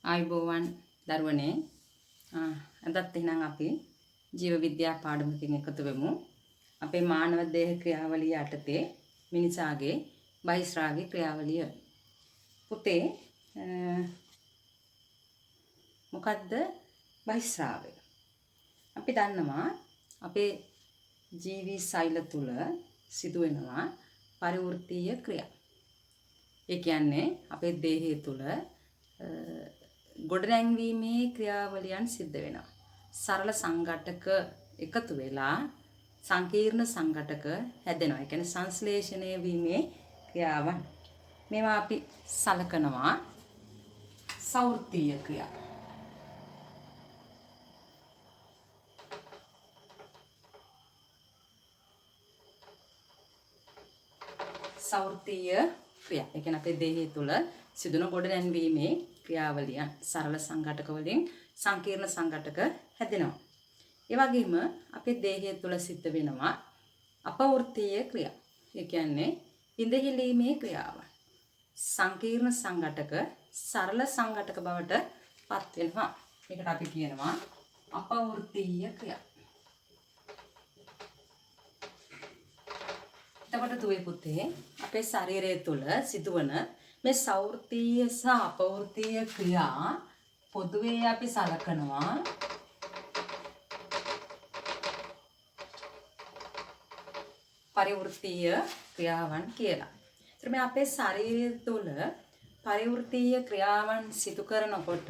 ආයුබෝවන් දරුවනේ අදත් එහෙනම් අපි ජීව විද්‍යා පාඩමකින් එකතු වෙමු. අපේ මානව දේහ ක්‍රියාවලිය යටතේ මිනිසාගේ බහිස්රාවී ක්‍රියාවලිය. පුතේ මොකද්ද බහිස්රාවය? අපි දන්නවා අපේ ජීවි සෛල තුල සිදුවෙනවා පරිවෘත්තීය ක්‍රියා. ඒ කියන්නේ අපේ දේහය තුල ගොඩනැංවීමේ ක්‍රියාවලියන් සිද්ධ වෙනවා. සරල සංඝටක එකතු වෙලා සංකීර්ණ සංඝටක හැදෙනවා. ඒ කියන්නේ සංශ්ලේෂණය වීමේ ක්‍රියාවන්. මේවා අපි සලකනවා සවෘත්තීය ක්‍රියා. සවෘත්තීය ක්‍රියා. ඒ කියන්නේ අපේ දේහය තුල සිදුවන ගොඩනැන්වීමේ ක්‍රියාවලියන් සරල සංඝටක වලින් සංකීර්ණ සංඝටක හැදෙනවා. ඒ වගේම අපේ දේහය තුල සිද්ධ වෙනවා අපවෘත්තීය ක්‍රියා. ඒ කියන්නේ ඉඳහිලීමේ ක්‍රියාවන්. සංකීර්ණ සංඝටක සරල සංඝටක බවට පත් වෙනවා. මේකට අපි කියනවා අපවෘත්තීය ක්‍රියා. එතකොට දුවේ පුතේ අපේ ශරීරය තුල සිදුවන මේ සවෘත්තීය සහ අපවෘත්තීය ක්‍රියා පොදුවේ අපි සලකනවා පරිවෘත්තීය ක්‍රියාවන් කියලා. ඒත් මේ අපේ ශරීරය තුළ පරිවෘත්තීය ක්‍රියාවන් සිදු කරනකොට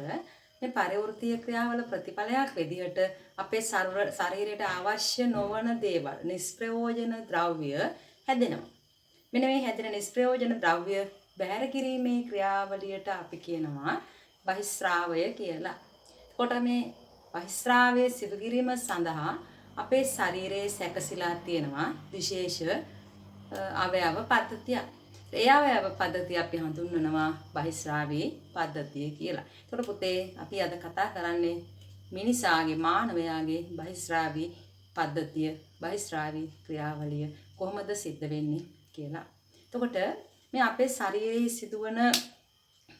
මේ පරිවෘත්තීය ක්‍රියාවල ප්‍රතිඵලයක් විදිහට අපේ ශරීරයට අවශ්‍ය නොවන දේවල් නිෂ්ප්‍රයෝජන ද්‍රව්‍ය හැදෙනවා. මෙන්න මේ හැදෙන නිෂ්ප්‍රයෝජන ද්‍රව්‍ය බැහැර කිරීමේ ක්‍රියාවලියට අපි කියනවා බහිස්රාවය කියලා. එතකොට මේ බහිස්රාවය සිදු කිරීම සඳහා අපේ ශරීරයේ සැකසීලා තියෙනවා විශේෂ අවයව පද්ධතියක්. ඒ අවයව පද්ධතිය අපි හඳුන්වනවා බහිස්රාවී පද්ධතිය කියලා. එතකොට පුතේ අපි අද කතා කරන්නේ මිනිසාගේ මානවයාගේ බහිස්රාවී පද්ධතිය, බහිස්රාවී ක්‍රියාවලිය කොහොමද සිද්ධ වෙන්නේ කියලා. එතකොට මේ අපේ ශරීරයේ සිදුවන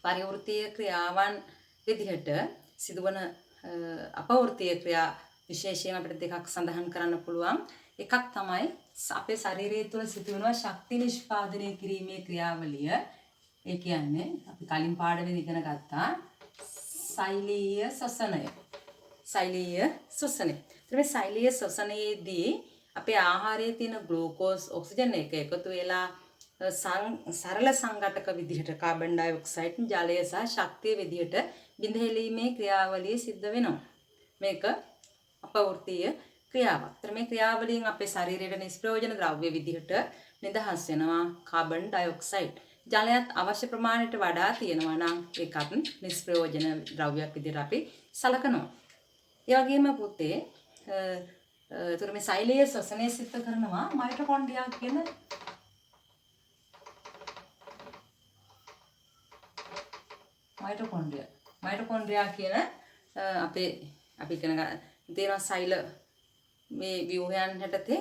පරිවෘත්තීය ක්‍රියාවන් විදිහට සිදුවන අපවෘත්තීය ක්‍රියා විශේෂයෙන් අපිට දෙකක් සඳහන් කරන්න පුළුවන්. එකක් තමයි අපේ ශරීරය තුළ සිදුවන ශක්ති නිෂ්පාදනය කිරීමේ ක්‍රියාවලිය. ඒ කියන්නේ අපි කලින් පාඩමේ ඉගෙන ගත්තා සෛලීය ශ්වසනය. සෛලීය ශ්වසනය. ඊට මේ සෛලීය ශ්වසනයේදී අපේ ආහාරයේ තියෙන ග්ලූකෝස් ඔක්සිජන් එක එකතු වෙලා සරල සංඝටක විදිහට කාබන් ඩයොක්සයිඩ් ජලය සහ ශක්තිය විදිහට බිඳ හෙලීමේ ක්‍රියාවලිය සිද්ධ වෙනවා. මේක අපවෘත්තීය ක්‍රියාවක්. ඒතර මේ ක්‍රියාවලියෙන් අපේ ශරීරයට නිෂ්ප්‍රයෝජන ද්‍රව්‍ය විදිහට නිදහස් වෙනවා කාබන් ඩයොක්සයිඩ්. ජලයත් අවශ්‍ය ප්‍රමාණයට වඩා තියෙනවා නම් ඒකත් නිෂ්ප්‍රයෝජන ද්‍රව්‍යයක් විදිහට අපි සලකනවා. ඒ වගේම පුතේ ඒතර මේ සෛලීය ශ්වසනය සිද්ධ කරනවා මයිටොකොන්ඩ්‍රියා කියන මයිටොකොන්ඩ්‍රියා කියන අපි ඉගෙන ගන්න තියෙන සෛල මේ ව්‍යුහයන් හැටතේ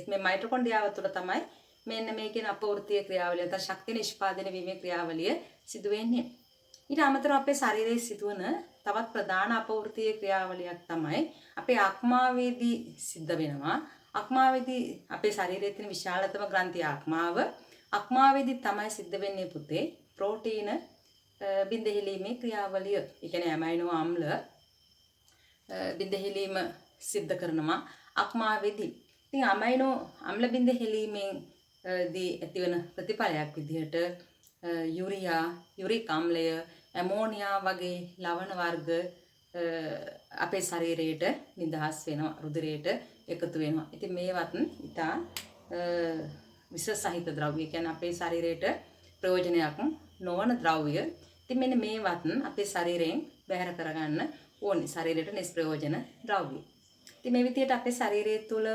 මේ මයිටොකොන්ඩ්‍රියාව තුළ තමයි මෙන්න මේ කියන අපවෘත්තීය ක්‍රියාවලිය නැත්නම් ශක්ති නිෂ්පාදනය වීමේ ක්‍රියාවලිය සිදු වෙන්නේ. ඊට අමතරව අපේ ශරීරයේ සිදුවන තවත් ප්‍රධාන අපවෘත්තීය ක්‍රියාවලියක් තමයි අපේ අක්මාවේදී සිද්ධ වෙනවා. අක්මාවේදී අපේ ශරීරයේ තියෙන විශාලතම ග්‍රන්ථිය අක්මාවේදී තමයි සිද්ධ වෙන්නේ පුතේ ප්‍රෝටීන බිඳහෙලීමේ ක්‍රියාවලිය. ඒ කියන්නේ ඇමයිනෝ අම්ල බිඳහෙලීම සිද්ධ කරනවා අක්මාවේදී. ඉතින් ඇමයිනෝ අම්ල බිඳහෙලීමෙන් දී ඇතිවන ප්‍රතිඵලයක් විදිහට යුරියා, යුරික් අම්ලය, ඇමෝනියා වගේ ලවණ වර්ග අපේ ශරීරයට නිදහස් වෙනවා, රුධිරයට එකතු වෙනවා. ඉතින් මේවත් ඉතා විස සහිත ද්‍රව්‍ය. කියන්නේ අපේ ශරීරයට ප්‍රයෝජනයක් නොවන ද්‍රව්‍ය. ඉතින් මෙන්න මේවත් අපේ ශරීරයෙන් බැහැර කරගන්න ඕනේ. ශරීරයට නිෂ්ප්‍රයෝජන ද්‍රව්‍ය. ඉතින් මේ විදිහට අපේ ශරීරය තුළ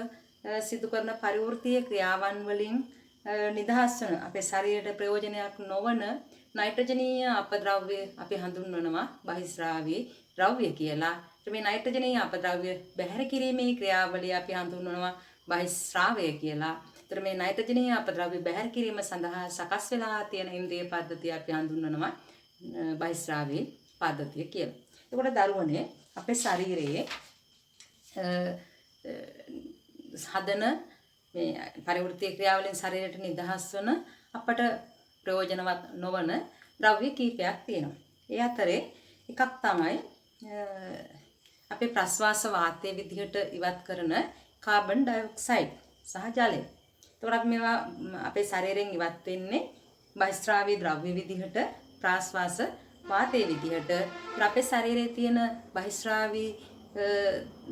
සිදු කරන පරිවෘත්තීය ක්‍රියාවන් වලින් නිදහස් වන අපේ ශරීරයට ප්‍රයෝජනයක් නොවන නයිට්‍රජනීය අපද්‍රව්‍ය අපි හඳුන්වනවා බහිස්රාවී ද්‍රව්‍ය කියලා. මේ නයිට්‍රජනීය අපද්‍රව්‍ය බැහැර කිරීමේ ක්‍රියාවලිය අපි හඳුන්වනවා බහිස්රාවය කියලා. ඒතර මේ නයිට්‍රජනීය අපද්‍රව්‍ය බැහැර කිරීම සඳහා සකස් වෙලා තියෙන ඉන්ද්‍රිය පද්ධතිය අපි හඳුන්වනවා බහිස්රාවී පද්ධතිය කියලා. එතකොට දරුවනේ අපේ ශරීරයේ හදන මේ පරිවෘත්තීය ක්‍රියාවලින් ශරීරයට නිදහස් වන අපට ප්‍රයෝජනවත් නොවන ද්‍රව්‍ය කීපයක් තියෙනවා. ඒ අතරේ එකක් තමයි අපේ ප්‍රශ්වාස වාතයේ විදිහට ඉවත් කරන කාබන් ඩයොක්සයිඩ් සහ ජලය. එතකොට අපි මේවා අපේ ශරීරයෙන් ඉවත් වෙන්නේ බහිස්ත්‍රාවී ද්‍රව්‍ය විදිහට ප්‍රාශ්වාස වාතයේ විදිහට. අපේ ශරීරයේ තියෙන බහිස්ත්‍රාවී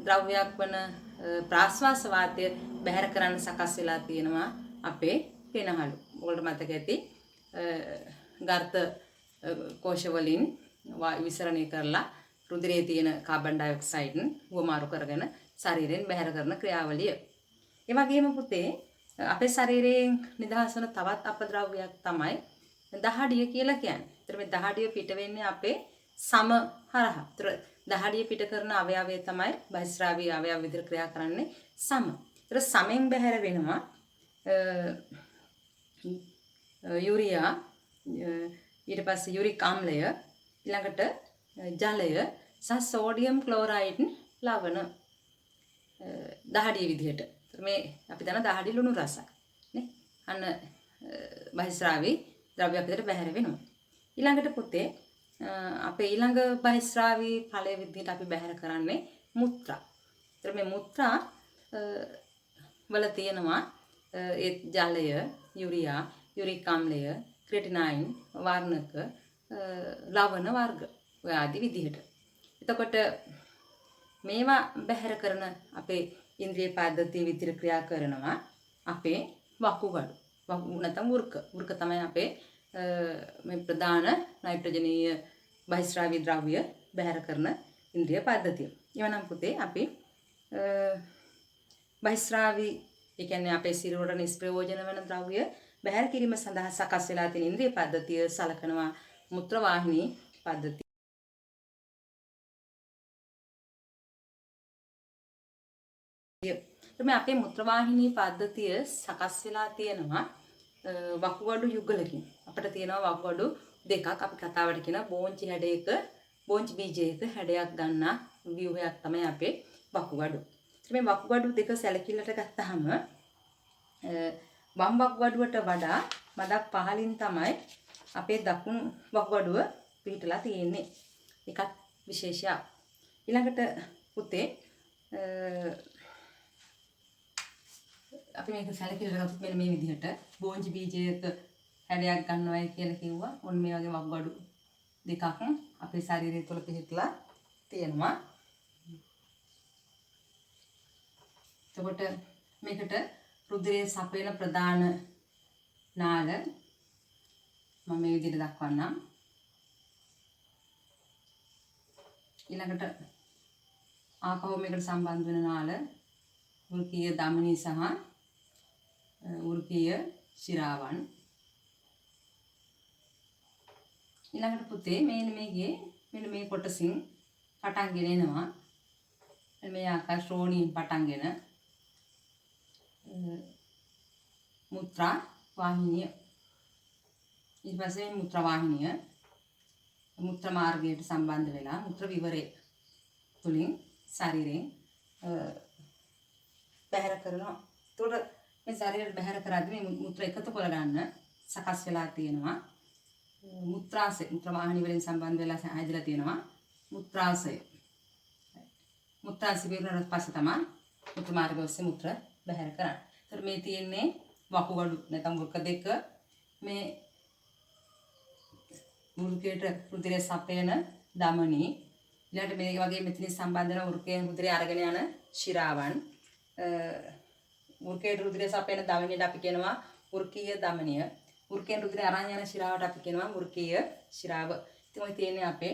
ද්‍රව්‍යයක් වන ප්‍රාශ්වාස වාතය බැහැර කරන්න සකස් වෙලා තියෙනවා අපේ පෙනහළු. ඔයාලට මතක ඇති ගර්ථ කෝෂ වලින් විසරණය කරලා රුධිරයේ තියෙන කාබන් ඩයොක්සයිඩ් වමාරු කරගෙන ශරීරයෙන් බැහැර කරන ක්‍රියාවලිය. ඒ වගේම පුතේ අපේ ශරීරයෙන් නිදහස් වන තවත් අපද්‍රව්‍යයක් තමයි දහඩිය කියලා කියන්නේ. ඒතර මේ දහඩිය පිට වෙන්නේ අපේ සම හරහා. ඒතර දහඩිය පිට කරන අවයවය තමයි බහිස්ත්‍රාවී අවයව විදිහට ක්‍රියා කරන්නේ සම. ඒතර සමෙන් බැහැර වෙනවා යූරියා, ඊට පස්සේ යූරික් ආම්ලය, ඊළඟට ජලය සහ සෝඩියම් ක්ලෝරයිඩ් ලවණ දහඩිය විදිහට. මේ අපි දන්න දහඩිය ලුණු රසයි නේ. අන්න බහිස්ත්‍රාවී ද්‍රව්‍යයක් විදිහට බැහැර වෙනවා. ඊළඟට පුතේ අපේ ඊළඟ බහිස්ත්‍රාවී ඵලය විදිහට අපි බැහැර කරන්නේ මුත්‍රා. ඒතර මේ මුත්‍රා වල තියෙනවා ඒ ජලය, යූරියා, යූරික් ආම්ලය, ක්‍රියටිනයින්, වර්ණක, ලවණ වර්ග ඔය ආදී විදිහට. එතකොට මේවා බැහැර කරන අපේ ඉන්ද්‍රිය පද්ධතිය විදිහට ක්‍රියා කරනවා අපේ වකුගඩු. නැත්නම් වෘක තමයි අපේ මේ ප්‍රධාන නයිට්‍රජනීය බහිස්ත්‍රාවී ද්‍රව්‍ය බැහැර කරන ඉන්ද්‍රිය පද්ධතිය. එවනම් පුතේ අපි බහිස්ත්‍රාවී ඒ කියන්නේ අපේ සිරුරට නිෂ්ප්‍රයෝජන වන ද්‍රව්‍ය බැහැර කිරීම සඳහා සකස් වෙලා තියෙන ඉන්ද්‍රිය පද්ධතිය සලකනවා මුත්‍ර වාහිනී පද්ධතිය. මේ අපේ මුත්‍ර වාහිනී පද්ධතිය සකස් වෙලා තියෙනවා වකුගඩු යුගලකින්. අපිට තියෙනවා වකුගඩු දෙකක්. අපි කතාවට කියන බෝංචි හැඩයක බෝංචි බීජයක හැඩයක් ගන්නා ව්‍යුහයක් තමයි අපේ වකුගඩු. මේ වකුගඩු දෙක සැලකිල්ලට ගත්තාම වම් වකුගඩුවට වඩා මදක් පහලින් තමයි අපේ දකුණු වකුගඩුව පිහිටලා තියෙන්නේ. ඒකත් විශේෂයක්. ඊළඟට පුතේ අපි මේක සැලකිල්ලට ගත්තොත් මෙන්න මේ විදිහට බෝංචි බීජයක හැඩයක් ගන්නවයි කියලා කිව්වා. ඔන්න මේ වගේ වකුගඩු දෙකක් අපේ ශරීරය තුළ පිහිටලා තියෙනවා. එතකොට මේකට රුධිරයේ සපයන ප්‍රධාන නාල මම මේ විදිහට දක්වන්නම්. ඊළඟට ආපහු මේකට සම්බන්ධ වෙන නාල වෘකීය ධමනී සහ වෘකීය ශිරාවන්. ඊළඟට පුතේ මෙන්න මේ කොටසින් පටන්ගෙන එනවා. මේ ආකාර ශ්‍රෝණීන් පටන්ගෙන මුත්‍රා වාහිනිය. ඊට පස්සේ මුත්‍රා වාහිනිය මුත්‍ර මාර්ගයට සම්බන්ධ වෙලා මුත්‍ර විවරය තුලින් ශරීරයෙන් බැහැර කරනවා. ඒතකොට මේ ශරීරයට බැහැර කරද්දී මේ මුත්‍ර එකතු කරගන්න සකස් වෙලා තියෙනවා මුත්‍රාශය. මුත්‍ර වාහිනිය වලින් සම්බන්ධ වෙලා හැදිලා තියෙනවා මුත්‍රාශය. මුත්‍රාශය විවරණයට පස්සේ තමයි මුත්‍ර මාර්ගය ඔස්සේ මුත්‍ර බැහැර කරන්නේ. ඒතර මේ තියෙන්නේ වකුගඩු නැත්නම් වෘක දෙක. මේ වෘකයට රුධිරය සපයන ධමනී. ඊළඟට මේ වගේ මෙතනින් සම්බන්ධ වෙන වෘකයෙන් රුධිරය අරගෙන යන ශිරාවන්. වෘකයට රුධිරය සපයන ධමනියට අපි කියනවා වෘකීය ධමනිය. වෘකයෙන් රුධිරය අරන් යන ශිරාවට අපි කියනවා වෘකීය ශිරාව. ඉතින් ඔය තියෙන්නේ අපේ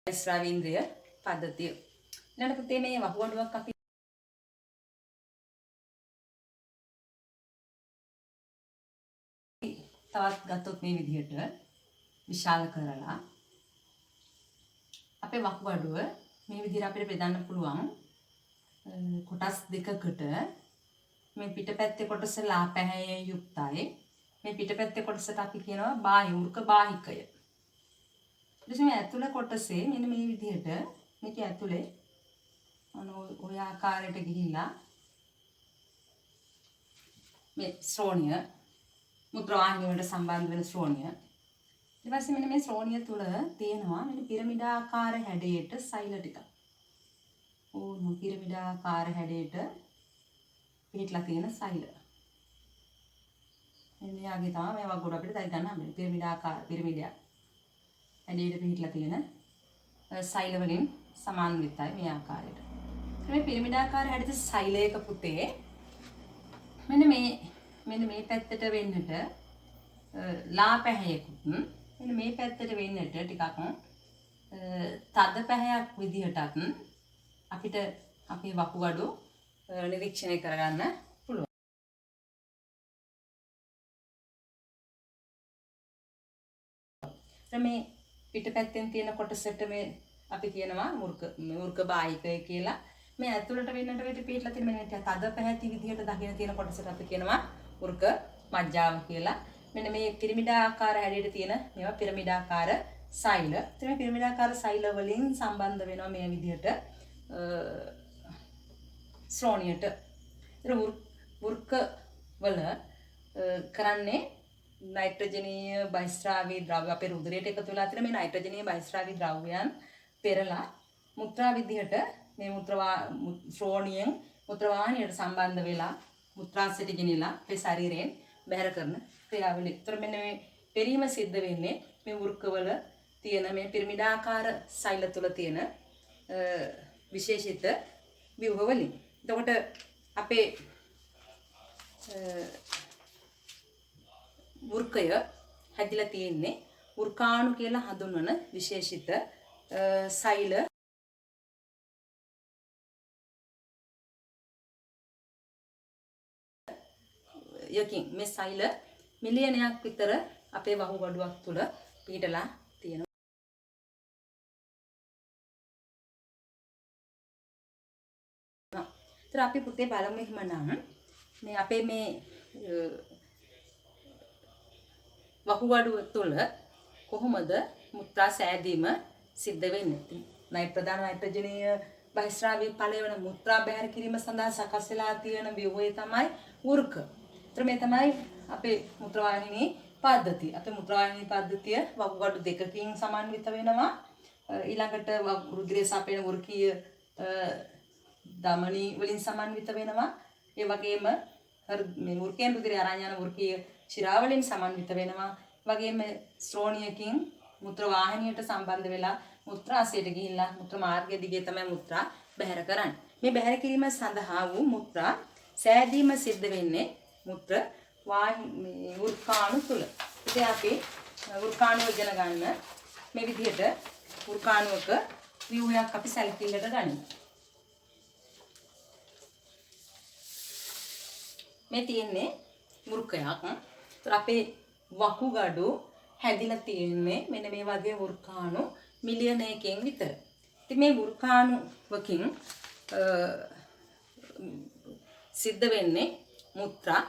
බහිස්ත්‍රාවී ඉන්ද්‍රිය පද්ධතිය. ඊළඟට පුතේ මේ වකුගඩුවක් අපි තවත් ගත්තොත් මේ විදිහට විශාල කරලා අපේ වකුගඩුව මේ විදිහට අපිට බෙදන්න පුළුවන් කොටස් දෙකකට. මේ පිටපැත්තේ කොටස ලා පැහැයෙන් යුක්තයි. මේ පිටපැත්තේ කොටසට අපි කියනවා බාහ්‍ය වෘක බාහිකය. ඊට මේ ඇතුළ කොටසේ මෙන්න මේ විදිහට මේක ඇතුලේ ඔය ආකාරයට ගිහිල්ලා මේ ශ්‍රෝණිය මුත්‍රාවාහිනිය වලට සම්බන්ධ වෙන ශ්‍රෝණිය. ඊට පස්සේ මෙන්න මේ ශ්‍රෝණිය තුල තියෙනවා මෙන්න පිරමිඩාකාර හැඩයට සෛල ටිකක්. ඕන පිරමිඩාකාර හැඩයට පිටලා තියෙන සෛල. මෙන්න යාගේ තමයි මේ වගුඩ අපිට දැයි ගන්න හම්බෙන්නේ. පිරමිඩාකාර පිරමිඩයක් හැඩයට පිටලා තියෙන සෛල වලින් සමාන්විතයි මේ ආකාරයට. මේ පිරමිඩාකාර හැඩයට සෛලයක පුතේ මෙන්න මේ පැත්තට වෙන්නට ලා පැහැයකුත් මෙන්න මේ පැත්තට වෙන්නට ටිකක් තද පැහැයක් විදිහටත් අපිට අපේ වකුගඩු නිරීක්ෂණය කරගන්න පුළුවන්. මේ පිටපැත්තෙන් තියෙන කොටසට මේ අපි කියනවා මුර්ග බාහිකය කියලා. මේ ඇතුළට වෙන්නට වෙට පිටලා තියෙන මෙන්න තද පැහැති විදිහට දකින්න තියෙන කොටසට අපි කියනවා මුර්ග මජ්ජාව කියලා. මෙන්න මේ පිරමිඩාකාර හැඩයට තියෙන මේවා පිරමිඩාකාර සෛල. ඉතින් මේ පිරමිඩාකාර සෛල වලින් සම්බන්ධ වෙනවා මේ විදිහට ශ්‍රෝණියට. ඉතින් වෘක වල කරන්නේ නයිට්‍රජනීය බහිස්රාවී ද්‍රව්‍ය අපේ රුධිරයට එකතු වෙලා තියෙන මේ නයිට්‍රජනීය බහිස්රාවී ද්‍රව්‍යයන් පෙරලා මුත්‍රා විදිහට මේ ශ්‍රෝණියෙන් මුත්‍රාවාහිනියට සම්බන්ධ වෙලා මුත්‍රාශයට ගෙනිලා අපේ ශරීරයෙන් බැහැර කරන ක්‍රියාවලිය. ඒතර මෙන්න මේ පෙරීම සිද්ධ වෙන්නේ මේ වෘකවල තියෙන මේ පිරමිඩාකාර සෛල තුල තියෙන විශේෂිත ව්‍යුහ වලින්. එතකොට අපේ වෘකය හැදිලා තියෙන්නේ වෘකාණු කියලා හඳුන්වන විශේෂිත සෛල යකින් මේ සෛල මිලියනයක් විතර අපේ වහුගඩුවක් තුල පිහිටලා තියෙනවා. ඒතර අපි පුතේ බලමු එහෙමනම් මේ අපේ මේ වකුගඩුව තුළ කොහොමද මුත්‍රා සෑදීම සිද්ධ වෙන්නේ? ප්‍රධාන නයිට්‍රජනීය බහිස්රාවී ඵලය වන මුත්‍රා බැහැර කිරීම සඳහා සකස් වෙලා තියෙන ව්‍යුහය තමයි වෘක. ඒතර මේ තමයි අපේ මුත්‍රාවාහිනී පද්ධතිය. අපේ මුත්‍රාවාහිනී පද්ධතිය වකුගඩු දෙකකින් සමන්විත වෙනවා. ඊළඟට රුධිරය සපයන වෘකීය ධමනී වලින් සමන්විත වෙනවා. ඒ වගේම මේ වෘකයෙන් රුධිරය අරන් යන වෘකීය ශිරාවලින් සමන්විත වෙනවා. වගේම ශ්‍රෝණියකින් මුත්‍ර වාහිනියට සම්බන්ධ වෙලා මුත්‍රාශයට ගිහිල්ලා මුත්‍ර මාර්ගය දිගේ තමයි මුත්‍රා බැහැර කරන්නේ. මේ බැහැර කිරීම සඳහා වූ මුත්‍රා සෑදීම සිද්ධ වෙන්නේ මුත්‍ර වාහිනී වෘකාණු තුල. ඉතින් අපි වෘකාණු ඉගෙන ගන්න මේ විදිහට වෘකාණුවක ව්‍යුහයක් අපි සැලකිල්ලට ගනිමු. මේ තියෙන්නේ වෘකයක්. ඒතර අපේ වකුගඩු හැදිලා තියෙන්නේ මෙන්න මේ වගේ වෘකාණු මිලියනයකින් විතර. ඉතින් මේ වෘකාණුවකින් සිද්ධ වෙන්නේ මුත්‍රා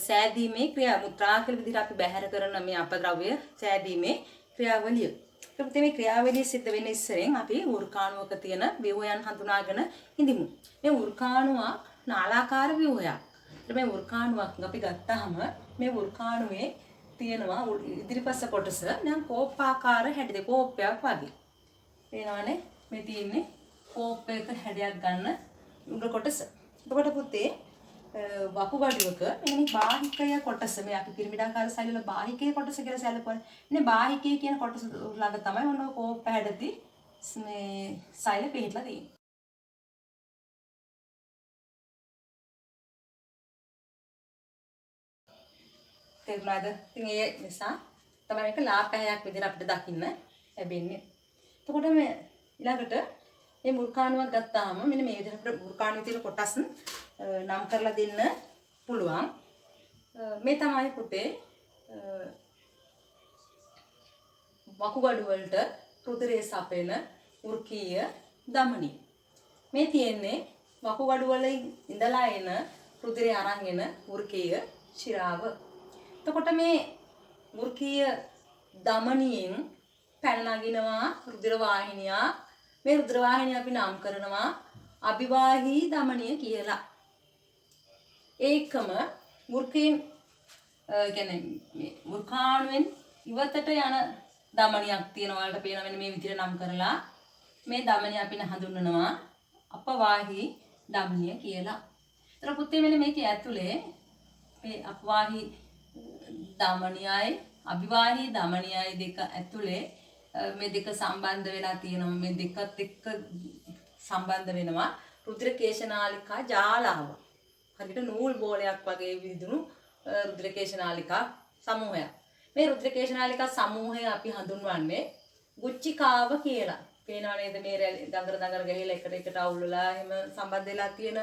සෑදීමේ ක්‍රියා. මුත්‍රා කියලා විදිහට අපි බැහැර කරන මේ අපද්‍රව්‍ය සෑදීමේ ක්‍රියාවලිය. ඒකට මේ ක්‍රියාවලිය සිද්ධ වෙන්න ඉස්සරෙන් අපි වෘකාණුවක තියෙන ව්‍යුහයන් හඳුනාගෙන ඉඳිමු. මේ වෘකාණුවක් නාලාකාර ව්‍යුහයක්. මේ වෘකාණුවක් අපි ගත්තාම මේ වෘකාණුවේ තියෙනවා ඉදිරිපස්ස කොටස නම් කෝපාකාර හැඩයක කෝපයක් වගේ. පේනවනේ මේ තියෙන්නේ කෝපයක හැඩයක් ගන්න උඩ කොටස. එතකොට පුතේ වකුගඩුවක මේ බාහිකය කොටස මේ අපි පිරමිඩාකාර සෛල වල බාහිකයේ කොටස කියලා සැලකුවා. මේ බාහිකයේ කියන කොටස ළඟ තමයි ඔන්න කෝප හැඩති මේ සෛල පිහිටලා තියෙන්නේ. තේරුණාද? ඉතින් ඒ නිසා තමයි මේක ලාපැහැයක් විදිහට අපිට දකින්න ලැබෙන්නේ. එතකොට මේ ඊළඟට මේ වෘකාණුවක් ගත්තාම මෙන්න මේ විදිහට වෘකාණුවේ තියෙන කොටස් නම් කරලා දෙන්න පුළුවන්. මේ තමයි පුතේ වකුගඩු වලට රුධිරය සපයන වෘකීය ධමනි. මේ තියෙන්නේ වකුගඩු වල ඉඳලා එන රුධිරය අරන් එන වෘකීය ශිරාව. එතකොට මේ වෘකීය ධමනියෙන් පැන නගිනවා රුධිර වාහිනිය. මේ රුධිර වාහිනිය අපි නම් කරනවා අභිවාහී ධමනිය කියලා. ඒකම වෘකීන් කියන්නේ මේ වෘකාණුවෙන් ඉවතට යන ධමනියක් තියෙනවා වලට පේන වෙන මේ විදිහට නම් කරලා මේ ධමනිය අපි හඳුන්වනවා අපවාහී ධමනිය කියලා. ඒතර පුතේ මෙන්න මේකේ ඇතුලේ මේ අපවාහී ධමනියයි අභිවාහී ධමනියයි දෙක ඇතුලේ මේ දෙක සම්බන්ධ වෙලා තියෙනවා. මේ දෙකත් එක්ක සම්බන්ධ වෙනවා රුධිර කේශනාලිකා ජාලාව. හරියට නූල් බෝලයක් වගේ විදුණු රුධිර කේශනාලිකා සමූහයක්. මේ රුධිර කේශනාලිකා සමූහය අපි හඳුන්වන්නේ ගුච්චිකාව කියලා. පේනව නේද මේ දඟර ගහලා එකට අවුල් වෙලා එහෙම සම්බන්ධ වෙලා තියෙන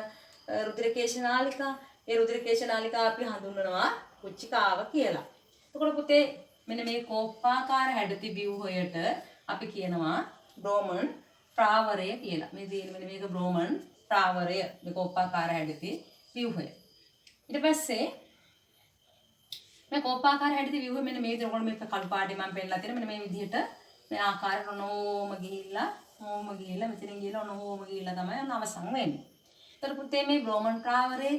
රුධිර කේශනාලිකා. ඒ රුධිර කේශනාලිකා අපි හඳුන්වනවා ගුච්චිකාව කියලා. එතකොට පුතේ මෙන්න මේ කෝප්පාකාර හැඩති ව්‍යුහයට අපි කියනවා බ්‍රෝමන් ප්‍රාවරය කියලා. මේ තියෙන මෙන්න මේක බ්‍රෝමන් ප්‍රාවරය මේ කෝප්පාකාර හැඩති ව්‍යුහය. ඊට පස්සේ මේ කෝප්පාකාර හැඩති ව්‍යුහය මෙන්න මේ විදිහට මේක කළු පාටේ මම පෙන්නලා තියෙන මෙන්න මේ විදිහට මේ ආකාරයට නෝම ගිහිල්ලා මෙතනින් ගිහිල්ලා නෝම ගිහිල්ලා තමයි අවසන් වෙන්නේ. ඒතර පුතේ මේ බ්‍රෝමන් ප්‍රාවරේ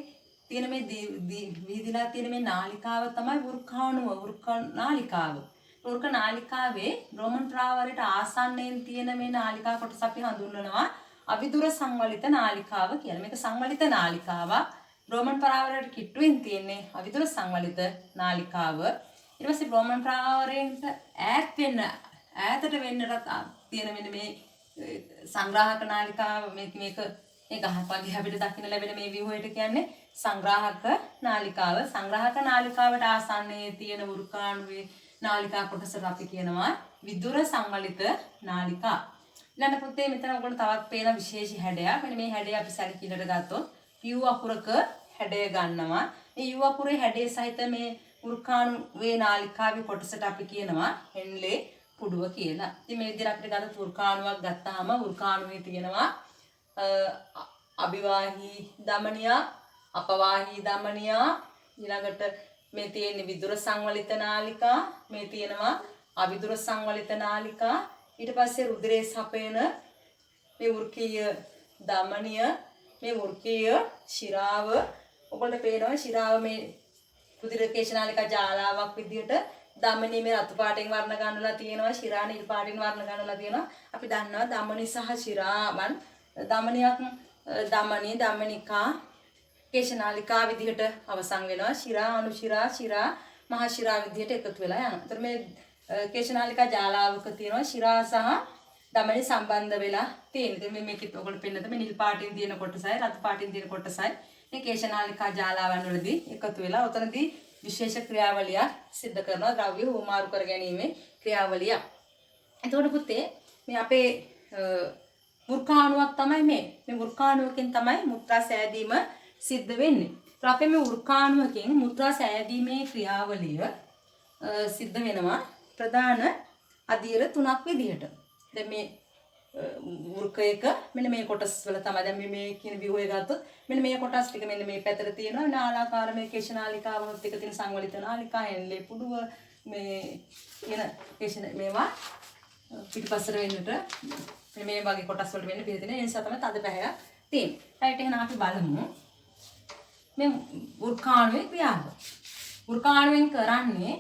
තියෙන මේ විහිදිලා තියෙන මේ නාලිකාව තමයි වෘක නාලිකාව. වෘක නාලිකාවේ බ්‍රෝමන් ප්‍රාවරයට ආසන්නයෙන් තියෙන මේ නාලිකා කොටස අපි හඳුන්වනවා අවිදුර සංවලිත නාලිකාව කියලා. මේක සංවලිත නාලිකාවක්. බ්‍රෝමන් ප්‍රාවරයට කිට්ටුවෙන් තියෙන්නේ අවිදුර සංවලිත නාලිකාව. ඊට පස්සේ බ්‍රෝමන් ප්‍රාවරයෙන් ඈතට වෙන්නට තියෙන මෙන්න මේ සංග්‍රාහක නාලිකාව මේක ගහක් වගේ අපිට දකින්න ලැබෙන මේ ව්‍යුහයට කියන්නේ සංග්‍රාහක නාලිකාව. සංග්‍රාහක නාලිකාවට ආසන්නයේ තියෙන වෘකාණුවේ නාලිකා කොටසට අපි කියනවා විදුර සංවලිත නාලිකා. ඊළඟ පුතේ මෙතන ඔයගොල්ලෝ තවත් පේන විශේෂ හැඩයක්. මෙන්න මේ හැඩය අපි සැලකිල්ලට ගත්තොත් U අකුරක හැඩය ගන්නවා. මේ U අකුරේ හැඩය සහිත මේ වෘකාණුවේ නාලිකාවේ කොටසට අපි කියනවා හෙන්ලේ පුඩුව කියලා. ඉතින් මේ විදිහට අපිට ගන්න වෘකාණුවක් ගත්තාම වෘකාණුවේ තියෙනවා අභිවාහී ධමනිය, අපවාහී ධමනිය, ඊළඟට මේ තියෙන විදුර සංවලිත නාලිකා, මේ තියෙනවා අවිදුර සංවලිත නාලිකා. ඊට පස්සේ රුධිරේ සපයන මේ වෘකීය ධමනිය, මේ වෘකීය ශිරාව. ඔයගොල්ලෝ පේනවා ශිරාව මේ රුධිර කේශනාලිකා ජාලාවක් විදිහට ධමනිය මේ රතු පාටෙන් වර්ණ ගන්නලා තියෙනවා, ශිරා නිල් පාටෙන් වර්ණ ගන්නලා තියෙනවා. අපි දන්නවා ධමනි සහ ශිරාවන් ධමනියක් ධමනිකා කේශනාලිකා විදිහට අවසන් වෙනවා. ශිරා අනුශිරා ශිරා මහා ශිරා විදිහට එකතු වෙලා යනවා. ඒතර මේ කේශනාලිකා ජාලාවක තියෙනවා ශිරා සහ ධමනි සම්බන්ධ වෙලා තියෙන. ඉතින් මේකෙත් ඔයගොල්ලෝ පෙන්නද මේ නිල් පාටින් තියෙන කොටසයි රතු පාටින් තියෙන කොටසයි මේ කේශනාලිකා ජාලාවන් වලදී එකතු වෙලා උතනදී විශේෂ ක්‍රියාවලියක් සිද්ධ කරනවා. ද්‍රව්‍ය හුවමාරු කර ගැනීමේ ක්‍රියාවලිය. එතකොට පුතේ මේ අපේ වෘකාණුවක් තමයි මේ වෘකාණුවකින් තමයි මුත්‍රා සෑදීම සිද්ධ වෙන්නේ. ඒත් අපේ මේ වෘකාණුවකින් මුත්‍රා සෑදීමේ ක්‍රියාවලිය සිද්ධ වෙනවා ප්‍රධාන අදියර තුනක් විදිහට. දැන් මේ වෘකයක මෙන්න මේ කොටස් වල තමයි දැන් මේ කියන ව්‍යුහය ගත්තොත් මෙන්න මේ කොටස් ටික මෙන්න මේ පැත්තට තියෙනවා නාලාකාර මේ කේශනාලිකාවලත් එක තියෙන සංවලිත නාලිකා එල්ලේ පුඩුව මේ කියන කේශන මේවා පිටිපස්සට වෙන්නට මේ වගේ කොටස් වලට වෙන්න පිළිදෙන ඒ නිසා තමයි තද පැහැයක් තියෙන්නේ. ඊට එහෙනම් අපි බලමු මේ වෘකාණුවේ ක්‍රියාව. වෘකාණුවෙන් කරන්නේ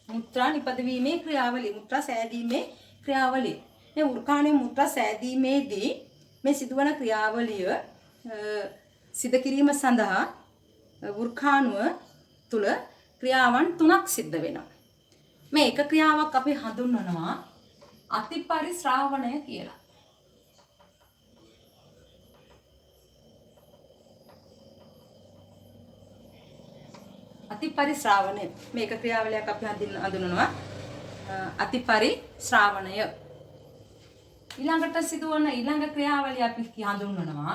මුත්‍රා නිපදවීමේ ක්‍රියාවලිය, මුත්‍රා සෑදීමේ ක්‍රියාවලිය. මේ වෘකාණුවේ මුත්‍රා සෑදීමේදී මේ සිදුවන ක්‍රියාවලිය සිදු කිරීම සඳහා වෘකාණුව තුල ක්‍රියාවන් තුනක් සිද්ධ වෙනවා. මේ එක ක්‍රියාවක් අපි හඳුන්වනවා අතිපරිශ්‍රාවණය කියලා. අතිපරිශ්‍රාවණය මේක ක්‍රියාවලියක් අපි හඳුන්වනවා අතිපරිශ්‍රාවණය. ඊළඟට සිදුවන ඊළඟ ක්‍රියාවලිය අපි හඳුන්වනවා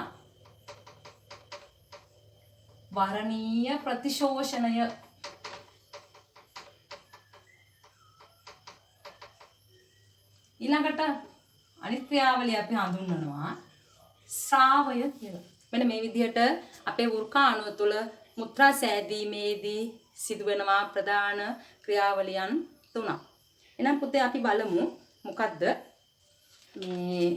වරණීය ප්‍රතිශෝෂණය. ඊළඟට අනිත් ක්‍රියාවලිය අපි හඳුන්වනවා ස්‍රාවය කියලා. මෙන්න මේ විදිහට අපේ වෘකාණුව තුළ මුත්‍රා සෑදීමේදී සිදුවෙනවා ප්‍රධාන ක්‍රියාවලියන් 3ක්. එහෙනම් පුතේ අපි බලමු මොකද්ද මේ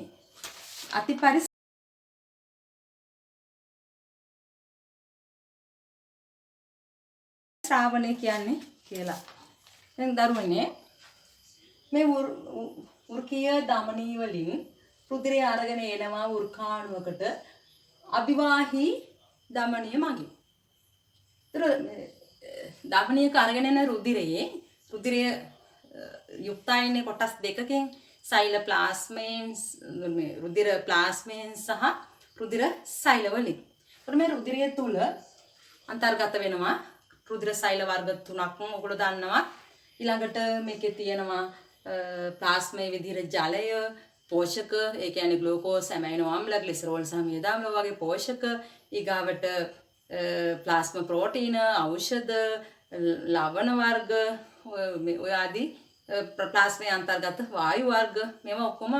අතිපරිශ්‍රාවණය කියන්නේ කියලා. දැන් දරුවනේ මේ වෘකීය ධමනී වලින් රුධිරය අරගෙන එනවා වෘකාණුවකට අභිවාහී ධමනිය මගින්. ඒතර ධමනියක අරගෙන එන රුධිරයේ රුධිරය යුක්තයිනේ කොටස් දෙකකින් සෛලප්ලාස්මේන්ස් මේ රුධිර ප්ලාස්මේන් සහ රුධිර සෛල වලින්. ඒතර මේ රුධිරය තුල අන්තර්ගත වෙනවා රුධිර සෛල වර්ග 3ක් ඔයගොල්ලෝ දන්නවා. ඊළඟට මේකේ තියෙනවා ප්ලාස්මයේ විදිහට ජලය පෝෂක ඒ කියන්නේ ග්ලූකෝස් ඇමයිනෝ අම්ල ග්ලිසරෝල් සහ මේද අම්ල වගේ පෝෂක ඊගාවට ප්ලාස්මා ප්‍රෝටීන ඖෂධ ලවණ වර්ග ඔය ආදී ප්ලාස්මයේ අන්තර්ගත වායු වර්ග මේවා ඔක්කොම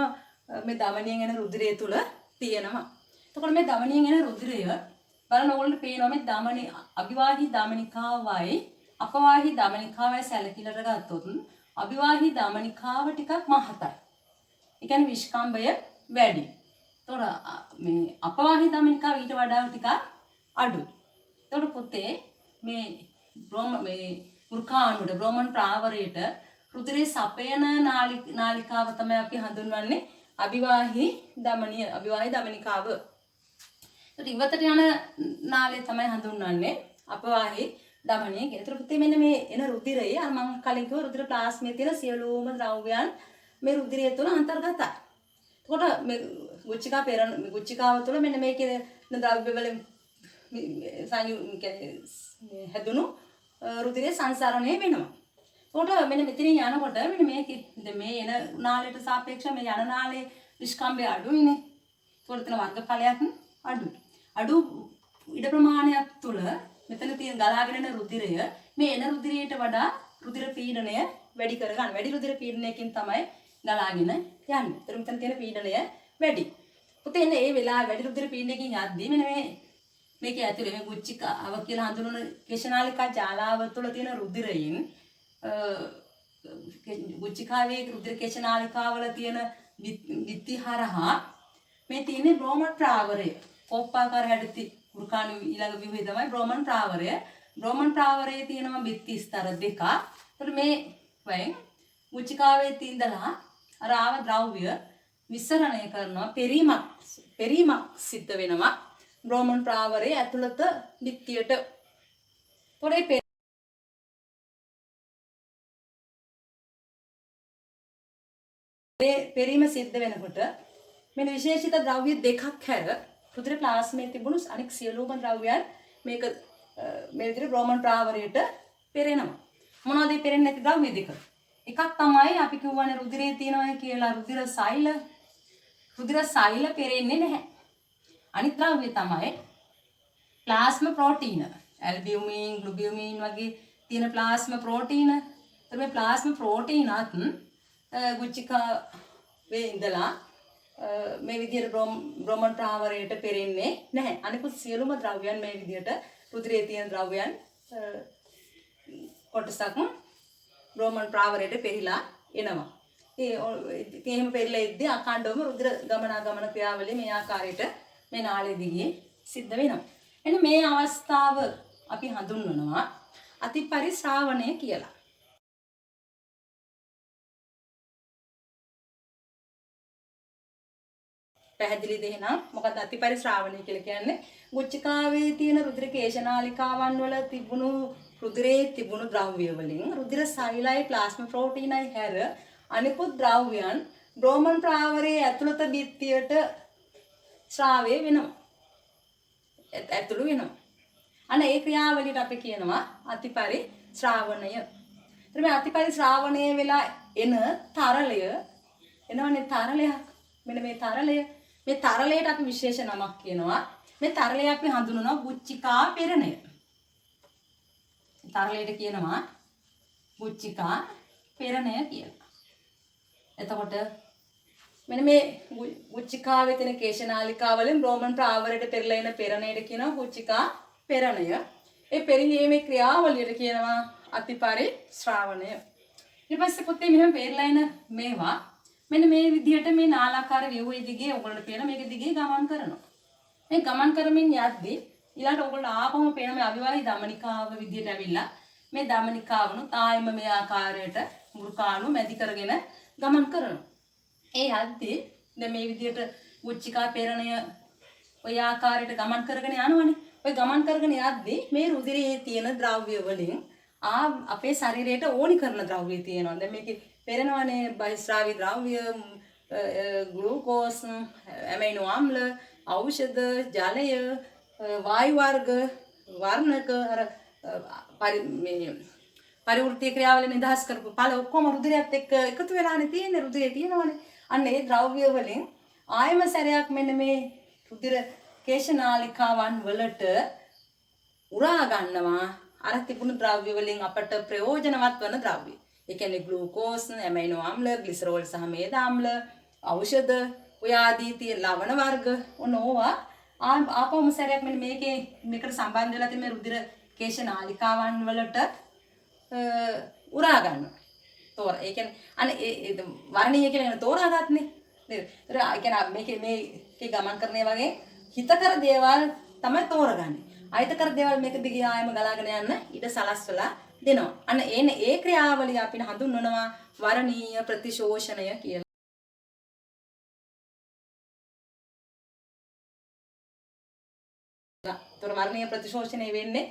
මේ ධමනියෙන් එන රුධිරය තුල තියෙනවා. එතකොට මේ ධමනියෙන් එන රුධිරය බලන්න ඕගොල්ලන්ට පේනවා මේ ධමනි අභිවාහී ධමනිකාවයි අපවාහී ධමනිකාවයි සැලකිලට ගත්තොත් අභිවාහී ධමනිකාව ටිකක් මහතයි. ඒ කියන්නේ විස්කම්භය වැඩි. ඒතොර මේ අපවාහී ධමනිකාව ඊට වඩා ටිකක් අඩුයි. ඒතොර පුතේ මේ වෘකාණුවට බ්‍රෝමන් ප්‍රාවරයට රුධිරේ සපයන නාලිකාව තමයි අපි හඳුන්වන්නේ අභිවාහී ධමනිය අභිවාහී ධමනිකාව. ඒතොර ඉවතට යන නාලය තමයි හඳුන්වන්නේ අපවාහී ධමනිය කියලා. ඒතර පුතේ මෙන්න මේ එන රුධිරයේ අර මම කලින් කිව්ව රුධිර ප්ලාස්මයේ තියෙන සියලුම ද්‍රව්‍යයන් මේ රුධිරය තුළ අන්තර්ගතයි. එතකොට මේ ගුච්චිකාව තුළ මෙන්න මේකේ ද්‍රව්‍ය වල හැදුණු රුධිරය සංසරණය වෙනවා. එතකොට මෙන්න මෙතනින් යනකොට මෙන්න මේ එන නාලයට සාපේක්ෂව මේ යන නාලයේ විස්කම්භය අඩුයිනේ. එතකොට එතන වර්ගඵලයක් අඩුයි. අඩු ඉඩ ප්‍රමාණයක් තුළ මෙතන තියෙන ගලාගෙන යන රුධිරය මේ එන රුධිරයට වඩා රුධිර පීඩනය වැඩි කරගන්න. වැඩි රුධිර පීඩනයකින් තමයි ගලාගෙන යන්නේ. ඒතර මෙතන තියෙන පීඩනය වැඩි. පුතේ එන්නේ මේ වෙලාවේ වැඩි රුධිර පීඩනයකින් යද්දී මෙන්න මේක ඇතුලේ මේ ගුච්චිකාව කියලා හඳුනන කේශනාලිකා ජාලාව තුළ තියෙන රුධිරයෙන් ගුච්චිකාවේ රුධිර කේශනාලිකාවල තියෙන බිත්ති හරහා මේ තියෙන බ්‍රෝමන් ප්‍රාවරය කොප්පාකාර හැඩති වෘකාණු ඊළඟ ව්‍යුහය තමයි බ්‍රෝමන් ප්‍රාවරය. බ්‍රෝමන් ප්‍රාවරයේ තියෙනවා බිත්ති ස්තර දෙකක්. ඒතර මේ වයින් ගුච්චිකාවේ තින්දලා අර ආව ද්‍රව්‍ය විසරණය කරනවා පෙරීමක් සිද්ධ වෙනවා බ්‍රෝමන් ප්‍රාවරයේ ඇතුළත බිත්තියට. පොඩේ පෙරීම සිද්ධ වෙනකොට මෙන්න විශේෂිත ද්‍රව්‍ය දෙකක් හැර රුධිර ප්ලාස්මයේ තිබුණු අනෙක් සියලුම ද්‍රව්‍යයන් මේක මේ විදිහට බ්‍රෝමන් ප්‍රාවරයට පෙරෙනවා. මොනවද මේ පෙරෙන්නේ නැති ද්‍රව්‍ය දෙක? එකක් තමයි අපි කියවනේ රුධිරයේ තියෙනවා කියලා රුධිර සෛල පෙරෙන්නේ නැහැ. අනිත් ද්‍රව්‍ය තමයි ප්ලාස්මා ප්‍රෝටීන. ඇල්බියුමින්, ග්ලුබියුමින් වගේ තියෙන ප්ලාස්මා ප්‍රෝටීන. ඒත් මේ ප්ලාස්මා ප්‍රෝටීනත් ගුච්චිකාවේ ඉඳලා මේ විදිහට බ්‍රෝමන් ප්‍රාවරයට පෙරෙන්නේ නැහැ. අනිකුත් සියලුම ද්‍රව්‍යයන් මේ විදිහට රුධිරයේ තියෙන ද්‍රව්‍යයන් කොටසක් බ්‍රෝමන් ප්‍රාවරයට පෙරිලා එනවා. එහෙම පෙරිලා ඉද්දී අඛණ්ඩවම රුධිර ගමනාගමන ක්‍රියාවලිය මේ ආකාරයට මේ නාලය දිගේ සිද්ධ වෙනවා. එන්න මේ අවස්ථාව අපි හඳුන්වනවා අතිපරිශ්‍රාවණය කියලා. පැහැදිලිද එහෙනම් මොකක්ද අතිපරිශ්‍රාවණය කියලා කියන්නේ? ගුච්චිකාවේ තියෙන රුධිර කේශනාලිකාවන් වල තිබුණු රුධිරයේ තිබුණු ද්‍රව්‍ය වලින් රුධිර සෛලයි ප්ලාස්මා ප්‍රෝටීනයි හැර අනිකුත් ද්‍රව්‍යයන් බ්‍රෝමන් ප්‍රාවරයේ ඇතුළත බිත්තියට ශ්‍රාවය වෙනවා. ඇතුළු වෙනවා. අන්න ඒ ක්‍රියාවලියට අපි කියනවා අතිපරිශ්‍රාවණය. ඊට මේ අතිපරිශ්‍රාවණය වෙලා එන තරලය එනවනේ තරලයක්. මෙන්න මේ තරලයට අපි විශේෂ නමක් කියනවා. මේ තරලය අපි හඳුනනවා ගුච්චිකා පෙරණය. තරලයට කියනවා ගුච්චිකා පෙරණය කියලා. එතකොට මෙන්න මේ ගුච්චිකාවේ තියෙන කේශනාලිකාවලින් බ්‍රෝමන් ප්‍රාවරයට පෙරලා එන පෙරණයට කියනවා ගුච්චිකා පෙරණය. ඒ පෙරිලීමේ ක්‍රියාවලියට කියනවා අතිපරිශ්‍රාවණය. ඊට පස්සේ පුතේ මෙහෙම පෙරලා එන මේවා මෙන්න මේ විදිහට මේ නාලාකාර ව්‍යුහය දිගේ ඔයගොල්ලෝ පේන මේක දිගේ ගමන් කරනවා. මේ ගමන් කරමින් යද්දී ඊළඟට ඔයගොල්ලෝ ආපහුම පේන මේ අවිවාහි දමනිකාව විදිහට ඇවිල්ලා මේ දමනිකාවනුත් ආයෙම මේ ආකාරයට මුරුකාණු මැදි කරගෙන ගමන් කරනවා. ඒ යද්දී දැන් මේ විදිහට උච්චිකා පේරණය ඔය ආකාරයට ගමන් කරගෙන යනවනේ. ඔය ගමන් කරගෙන යද්දී මේ රුධිරයේ තියෙන ද්‍රව්‍ය වලින් අපේ ශරීරයට ඕනි කරන ද්‍රව්‍ය තියෙනවා. දැන් මේකේ පේරනවනේ බහිස්රාවී ද්‍රව්‍ය, ග්ලූකෝස්, ඇමයිනෝ ආම්ල, ඖෂධ, ජලය, වායු වර්ග, වර්ණක පරිවෘත්තීය ක්‍රියාවලින් නිදහස් කරපු ඵල ඔක්කොම රුධිරයත් එක්ක එකතු වෙලානේ තියෙන්නේ. රුධිරේ තියෙනවනේ. අන්න ඒ ද්‍රව්‍ය වලින් ආයම සැරයක් මෙන්න මේ රුධිර කේශනාලිකාවන් වලට උරා ගන්නවා අර තිබුණු ද්‍රව්‍ය වලින් අපට ප්‍රයෝජනවත් වන ද්‍රව්‍ය. ඒ කියන්නේ ග්ලූකෝස්, ඇමයිනෝ ආම්ල, ග්ලිසරෝල් සහ මේද ආම්ල, ඖෂධ, ඔය ආදී තියෙන ලවණ වර්ග ඕවා ආපහුම සැරයක් මෙන්න මේකට සම්බන්ධ වෙලා තියෙන මේ රුධිර කේශනාලිකාවන් වලට උරා ගන්නවා. ඒ කියන්නේ අනේ ඒ වර්ණීය කියලා කියන තෝරාගත්නේ. නේද? ඒ කියන්නේ මේකේ ගමන් කරන්නේ වගේ හිතකර දේවල් තමයි තෝරගන්නේ. අහිතකර දේවල් මේක දිගේ ආයම ගලාගෙන යන්න ඉඩ සලස්වලා දෙනවා. අන්න ඒ ක්‍රියාවලිය අපිට හඳුන්වනවා වර්ණීය ප්‍රතිශෝෂණය කියලා. ඒතර වර්ණීය ප්‍රතිශෝෂණය වෙන්නේ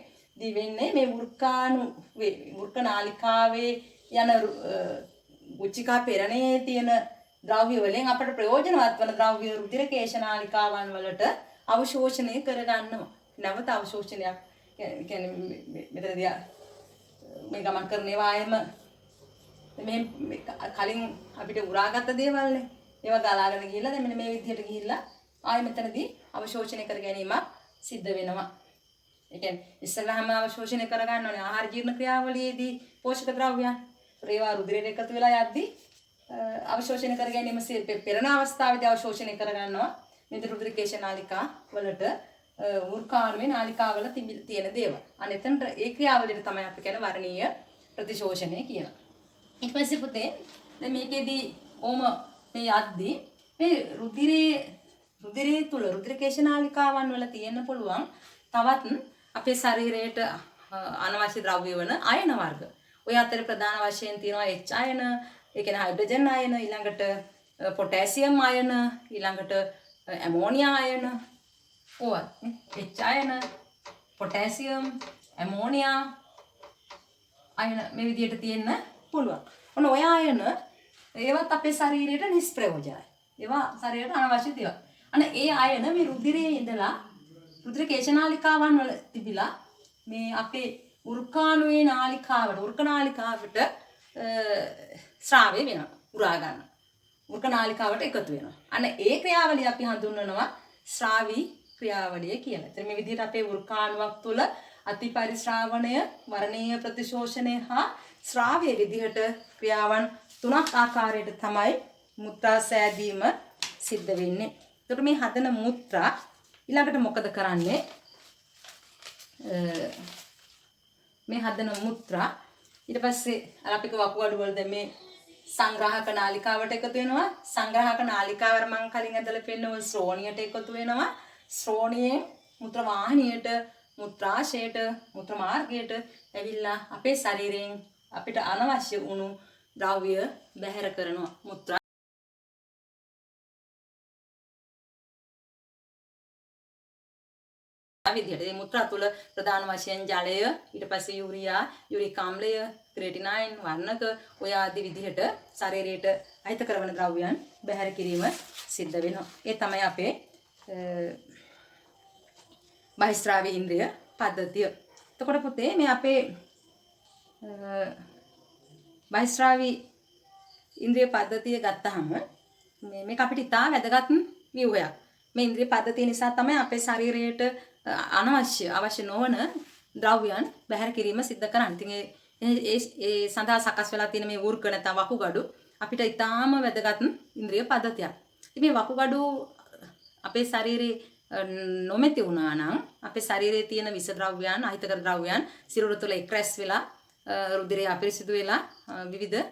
මේ වෘක්ක නාලිකාවේ යන උච්චිකා පෙරණයේ තියෙන ද්‍රව්‍ය වලින් අපට ප්‍රයෝජනවත් වන ද්‍රව්‍ය රුධිර කේශනාලිකාවන් වලට අවශෝෂණය කරගන්නවා. නැවත අවශෝෂණයක් කියන්නේ මෙතනදී මේ ගමන් කරන ඒවායම මේ කලින් අපිට උරාගත්ත දේවල්නේ. ඒවා ගලාගෙන ගිහිල්ලා දැන් මෙන්න මේ විදිහට ගිහිල්ලා ආයෙ මෙතනදී අවශෝෂණය කර ගැනීමක් සිද්ධ වෙනවා. ඒ කියන්නේ ඉස්සෙල්ලාම අවශෝෂණය කරගන්න ඕනේ ආහාර ජීර්ණ ක්‍රියාවලියේදී පෝෂක ද්‍රව්‍යයන්. ඒවා රුධිරයට එකතු වෙලා යද්දී අවශෝෂණය කර ගැනීම පෙරණ අවස්ථාවේදී අවශෝෂණය කරගන්නවා. මේ රුධිර කේශනාලිකා වලට වෘකාණුවේ නාලිකාවල තියෙන දේවල්. අන්න එතනට ඒ ක්‍රියාවලියට තමයි අපි කියන වර්ණීය ප්‍රතිශෝෂණය කියලා. ඊට පස්සේ පුතේ දැන් මේකෙදී ඕම මේ යද්දී මේ රුධිරයේ තුල රුධිර කේශනාලිකාවන් වල තියෙන්න පුළුවන් තවත් අපේ ශරීරයට අනවශ්‍ය ද්‍රව්‍ය වන අයන වර්ග. ඔය අතර ප්‍රධාන වශයෙන් තියෙනවා H අයන, ඒ කියන්නේ හයිඩ්‍රජන් අයන, ඊළඟට පොටෑසියම් අයන, ඊළඟට ඇමෝනියා අයන, H අයන, පොටෑසියම්, ඇමෝනියා අයන මේ විදිහට තියෙන්න පුළුවන්. ඔන්න ඔය අයන ඒවත් අපේ ශරීරයට නිෂ්ප්‍රයෝජනයි. ඒවා ශරීරයට අනවශ්‍ය දේවල්. අන්න ඒ අයන මේ රුධිරයේ ඉඳලා රුධිර කේශනාලිකාවන් වල තිබිලා මේ අපේ උර්කාණුවේ නාලිකාවට ස්‍රාවය වෙනවා. උරා ගන්න. උර්ක නාලිකාවට එකතු වෙනවා. අන්න ඒ ක්‍රියාවලිය අපි හඳුන්වනවා ස්‍රාවී ක්‍රියාවලිය කියලා. එතන මේ විදිහට අපේ උර්කාණුවක් තුළ අතිපරිශ්‍රාවණය, වර්ණීය ප්‍රතිශෝෂණය හා ස්‍රාවයේ විදිහට ක්‍රියාවන් තුනක් ආකාරයට තමයි මුත්‍රා සෑදීම සිද්ධ වෙන්නේ. එතකොට මේ හදන මුත්‍රා ඊළඟට මොකද කරන්නේ? මේ හදන මුත්‍රා ඊට පස්සේ අර අපික වකුගඩු වල දැන් මේ සංග්‍රහක නාලිකාවට එකතු වෙනවා. සංග්‍රහක නාලිකාව මම කලින් ඇදලා පෙන්නන ශ්‍රෝණියට එකතු වෙනවා. ශ්‍රෝණියෙන් මුත්‍ර වාහිනියට, මුත්‍රාශයට, මුත්‍ර මාර්ගයට ඇවිල්ලා අපේ ශරීරයෙන් අපිට අනවශ්‍ය වුණු ද්‍රව්‍ය බැහැර කරනවා. මුත්‍රා විදිහට මේ මුත්‍රා තුළ ප්‍රධාන වශයෙන් ජලය, ඊට පස්සේ යූරියා, යූරික් ආම්ලය, ක්‍රේටිනයින්, වර්ණක ඔය ආදී විදිහට ශරීරයට අහිත කරන ද්‍රව්‍යයන් බැහැර කිරීම සිද්ධ වෙනවා. ඒ තමයි අපේ බහිස්රාවී ඉන්ද්‍රිය පද්ධතිය. එතකොට පුතේ මේ අපේ බහිස්රාවී ඉන්ද්‍රිය පද්ධතිය ගත්තාම මේක අපිට ඉතා වැදගත් ව්‍යුහයක්. මේ ඉන්ද්‍රිය පද්ධතිය නිසා තමයි අපේ ශරීරයට අවශ්‍ය නොවන ද්‍රව්‍යයන් බැහැර කිරීම සිද්ධ කරන්නේ. ඉතින් ඒ සඳහා සකස් වෙලා තියෙන මේ වෘක්ක නැත්නම් වකුගඩු අපිට ඉතාම වැදගත් ඉන්ද්‍රිය පද්ධතියක්. ඉතින් මේ වකුගඩු අපේ ශරීරයේ නොමැති වුණා නම් අපේ ශරීරයේ තියෙන විස ද්‍රව්‍යයන් අහිතකර ද්‍රව්‍යයන් සිරුර තුළ එක්රැස් වෙලා රුධිරය අපිරිසිදු වෙලා විවිධ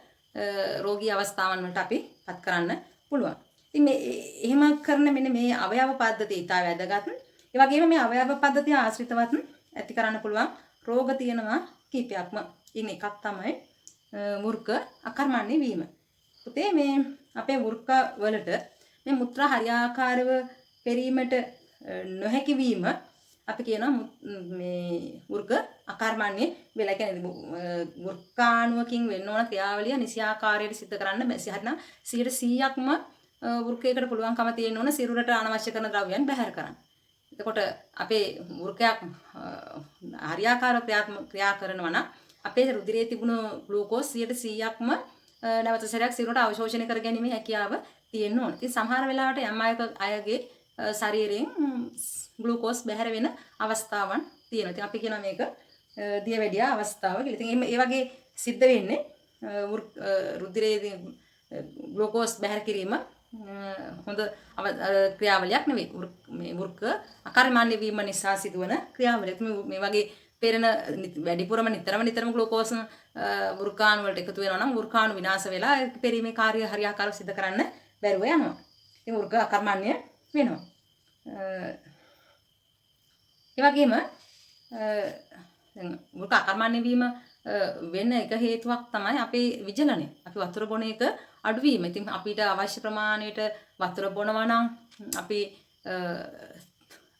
රෝගී අවස්ථාවන් වලට අපි පත් කරන්න පුළුවන්. ඉතින් මේ එහෙම කරන මෙන්න මේ අවයව පද්ධතිය ඉතා වැදගත්. ඒ වගේම මේ අවයව පද්ධතිය ආශ්‍රිතවත් ඇති කරන්න පුළුවන් රෝග තියෙනවා කීපයක්ම. ඉන් එකක් තමයි වෘක අකර්මණ්‍ය වීම. පුතේ මේ අපේ වෘක වලට මේ මුත්‍රා හරියාකාරව පෙරීමට නොහැකි වීම අපි කියනවා මේ වෘක අකර්මණ්‍ය වෙලා. කියන්නේ වෘකාණුවකින් වෙන්න ඕන ක්‍රියාවලිය නිසි ආකාරයට සිදු කරන්න බැසි. හරිනම් 100%ක්ම වෘකයකට පුළුවන්කම තියෙන්න ඕන සිරුරට අනවශ්‍ය කරන ද්‍රව්‍යයන් බැහැර කරන්න. එතකොට අපේ වෘකයක් හරියාකාරව ක්‍රියා කරනවා නම් අපේ රුධිරයේ තිබුණු ග්ලූකෝස් 100%ක්ම නැවත සැරයක් සිරුරට අවශෝෂණය කර ගැනීමේ හැකියාව තියෙන්න ඕන. ඉතින් සමහර වෙලාවට යම් අයගේ ශරීරයෙන් ග්ලූකෝස් බැහැර වෙන අවස්ථාවන් තියෙනවා. ඉතින් අපි කියනවා මේක දියවැඩියා අවස්ථාව කියලා. ඉතින් මේ වගේ සිද්ධ වෙන්නේ රුධිරයේ ග්ලූකෝස් බැහැර කිරීම හොඳ ක්‍රියාවලියක් නෙවෙයි. මේ වෘක අකර්මණ්‍ය වීම නිසා සිදුවන ක්‍රියාවලියක්. මේ වගේ පෙරෙන වැඩිපුරම නිතරම ග්ලූකෝස් වෘකාණු වලට එකතු වෙනවා නම් වෘකාණු විනාශ වෙලා පෙරීමේ කාර්ය හරියාකාරව සිදු කරන්න බැරුව යනවා. ඉතින් වෘක අකර්මණ්‍ය වෙනවා. ඒ වගේම වෘක අකර්මණ්‍ය වීම වෙන එක හේතුවක් තමයි අපේ විජලනය. අපි වතුර බොන එක අඩුවීම. ඉතින් අපිට අවශ්‍ය ප්‍රමාණයට වතුර බොනවා නම් අපි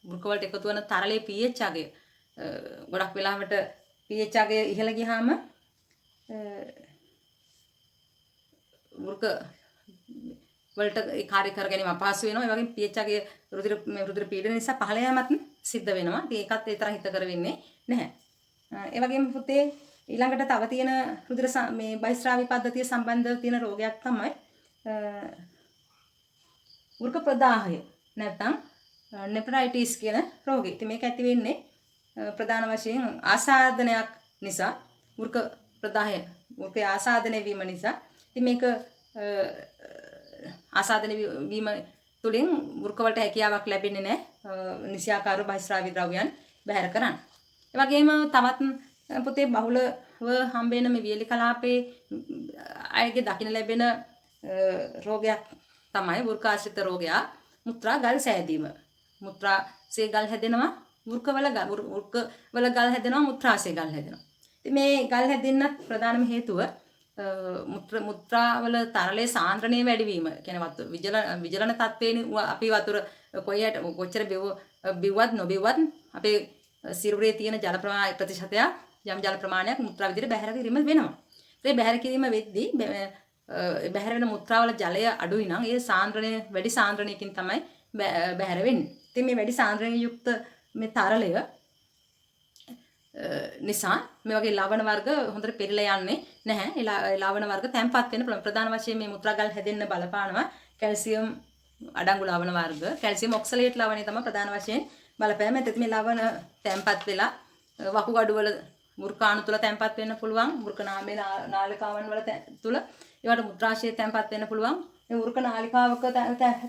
වෘක වලට එකතු වෙන තරලයේ pH අගය ගොඩක් වෙලාවට pH අගය ඉහළ ගියාම වෘක වලට ඒ කාර්ය කර ගැනීම අපහසු වෙනවා. ඒ වගේම pH අගය රුධිර පීඩන නිසා පහළ යාමත් සිද්ධ වෙනවා. ඉතින් ඒකත් ඒ තරම් හිතකර වෙන්නේ නැහැ. ඒ වගේම පුතේ ඊළඟට තව තියෙන රුධිර මේ බහිස්රාවී පද්ධතිය සම්බන්ධව තියෙන රෝගයක් තමයි වෘක ප්‍රදාහය නැත්නම් නෙෆ්‍රයිටිස් කියන රෝගය. ඉතින් මේක ඇති වෙන්නේ ප්‍රධාන වශයෙන් ආසාදනයක් නිසා වෘක ප්‍රදාහය වෘකේ ආසාදනය වීම නිසා. ඉතින් මේක ආසාදනය වීම තුළින් වෘක වලට හැකියාවක් ලැබෙන්නේ නැහැ නිසියාකාරව බහිස්රාවී ද්‍රව්‍යයන් බැහැර කරන්න. ඒ වගේම තවත් පුතේ බහුලව හම්බෙන මේ වියලි කලාපේ අයගේ දකින්න ලැබෙන රෝගයක් තමයි වෘකාශ්‍රිත රෝගය මුත්‍රා ගල් සෑදීම. මුත්‍රාශය ගල් හැදෙනවා වෘකවල ගල් හැදෙනවා මුත්‍රාශය ගල් හැදෙනවා. ඉතින් මේ ගල් හැදෙන්නත් ප්‍රධානම හේතුව මුත්‍රාවල තරලයේ සාන්ද්‍රණය වැඩි වීම. කියන්නේ විජලන තත්ත්වයෙන් අපි වතුර කොච්චර බිව්වත් නොබිව්වත් අපේ සිරුරේ තියෙන ජල ප්‍රතිශතයක් යම් ජල ප්‍රමාණයක් මුත්‍රා විදිහට බැහැර කිරීම වෙනවා. ඒ බැහැර කිරීම වෙද්දී බැහැර වෙන මුත්‍රාවල ජලය අඩුයි නම් ඒ සාන්ද්‍රණය වැඩි සාන්ද්‍රණයකින් තමයි බැහැර වෙන්නේ. ඉතින් මේ වැඩි සාන්ද්‍රණය යුක්ත මේ තරලය නිසා මේ වගේ ලවණ වර්ග හොඳට පෙරලා යන්නේ නැහැ. ඒ ලවණ වර්ග තැම්පත් වෙන ප්‍රධාන වශයෙන් මේ මුත්‍රා ගල් හැදෙන්න බලපානවා කැල්සියම් අඩංගු ලවණ වර්ග. කැල්සියම් ඔක්සලේට් ලවණය තමයි ප්‍රධාන වශයෙන් බලපෑම. එතෙත් මේ ලවණ තැම්පත් වෙලා වකුගඩු වල වෘකාණු තුල තැම්පත් වෙන්න පුළුවන්. වෘක නාමයේ නාලිකාවන් වල තුල ඒවට මුත්‍රාශය තැම්පත් වෙන්න පුළුවන්. මේ වෘක නාලිකාවක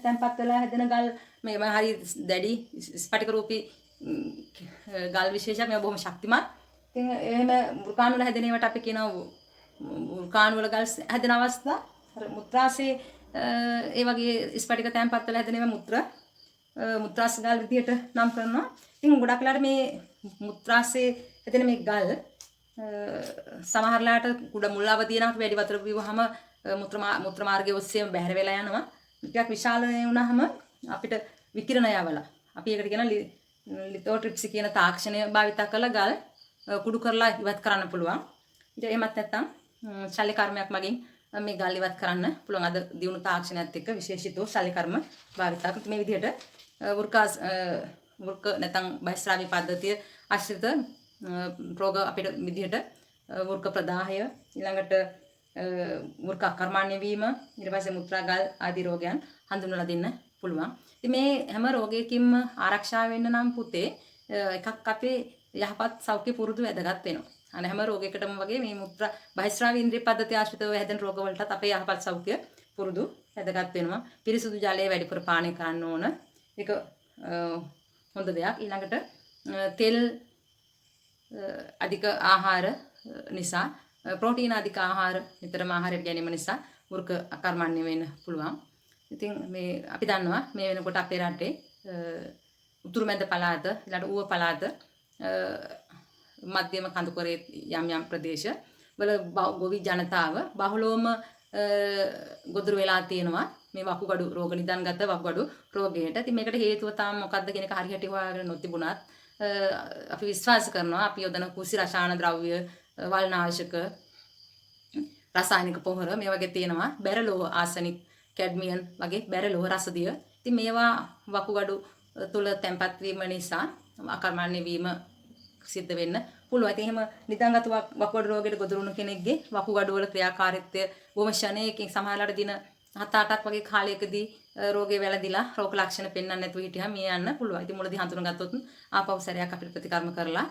තැම්පත් වෙලා හැදෙන ගල් මේ හරි දැඩි ස්පටික රූපී ගල් විශේෂයක් මේ බොහොම ශක්තිමත්. ඉතින් එහෙම වෘකාණු වල හැදෙන ඒවාට අපි කියනවා වෘකාණු වල ගල් හැදෙන අවස්ථා. මුත්‍රාශය ඒ වගේ ස්පටික තැම්පත් වෙලා හැදෙන ඒවා මුත්‍රාශ ගල් විදියට නම් කරනවා. ඉතින් ගොඩක් වෙලාවට මේ මුත්‍රාශයේ හැදෙන මේ ගල් සමහරලාට කුඩ මුල් අවදියේ නම් වැඩි වතුර බිව්වහම මුත්‍ර මාර්ගයේ ඔස්සේම බැහැර වෙලා යනවා. ටිකක් විශාල වුණාම අපිට විකිරණ යවලා අපි ඒකට කියන ලිතෝට්‍රිප්සි කියන තාක්ෂණය භාවිත කරලා ගල් කුඩු කරලා ඉවත් කරන්න පුළුවන්. ඉතින් එහෙමත් නැත්නම් ශල්‍ය කර්මයක් මගින් මේ ගල් ඉවත් කරන්න පුළුවන්. අද දියුණු තාක්ෂණයත් එක්ක විශේෂිතව ශල්‍ය කර්ම භාවිත කරන මේ විදිහට වෘක නැත්නම් බහිස්රාවී පද්ධතිය ආශ්‍රිත රෝග අපිට විදිහට වෘක ප්‍රදාහය ඊළඟට වෘක අකර්මණ්‍ය වීම ඊට පස්සේ මුත්‍රා ගල් ආදී රෝගයන් හඳුන්වලා දෙන්න පුළුවන්. ඉතින් මේ හැම රෝගයකින්ම ආරක්ෂා වෙන්න නම් පුතේ එකක් අපේ යහපත් සෞඛ්‍ය පුරුදු වැදගත් වෙනවා. අනේ හැම රෝගයකටම වගේ මේ මුත්‍රා බහිස්රාවී ඉන්ද්‍රිය පද්ධතිය ආශ්‍රිතව හැදෙන රෝග වලටත් අපේ යහපත් සෞඛ්‍ය පුරුදු වැදගත් වෙනවා. පිරිසුදු ජලය වැඩිපුර පානය කරන්න ඕන. ඒක හොඳ දෙයක්. ඊළඟට තෙල් අධික ආහාර නිසා ප්‍රෝටීන අධික ආහාර නිතරම ආහාරයට ගැනීම නිසා වෘක අකර්මණ්‍ය වෙන්න පුළුවන්. ඉතින් මේ අපි දන්නවා මේ වෙනකොට අපේ රටේ උතුරු මැද පළාත ඊළඟට ඌව පළාත මධ්‍යම කඳුකරේ යම් ප්‍රදේශ වල ගොවි ජනතාව බහුලවම ගොදුරු වෙලා තියෙනවා මේ වකුගඩු රෝග නිදන්ගත වකුගඩු රෝගයට. ඉතින් මේකට හේතුව තාම මොකක්ද කියන එක හරියට හොයාගෙන නොතිබුණත් අපි විශ්වාස කරනවා අපි යොදන කුසි රසායන ද්‍රව්‍ය වල්නාශක රසායනික පොහොර මේ වගේ තියෙනවා බැරලෝහ ආසනික් කැඩ්මියම් වගේ බැරලෝහ රසදිය. ඉතින් මේවා වකුගඩු තුල තැම්පත් වීම නිසා අකර්මණ්‍ය වීම සිද්ධ වෙන්න පුළුවන්. ඉතින් එහෙම නිදන්ගත වකුගඩු රෝගයට ගොදුරු වුණු කෙනෙක්ගේ වකුගඩු වල ක්‍රියාකාරීත්වය බොහොම ෂණයකින් සමහරවිට දින 7-8ක් වගේ කාලයකදී රෝගේ වැළඳිලා රෝග ලක්ෂණ පෙන්වන්න නැතුව හිටියාම මේ යන්න පුළුවන්. ඉතින් මුලදී හඳුනගත්තොත් ආපහු සැරයක් අපිට ප්‍රතිකර්ම කරලා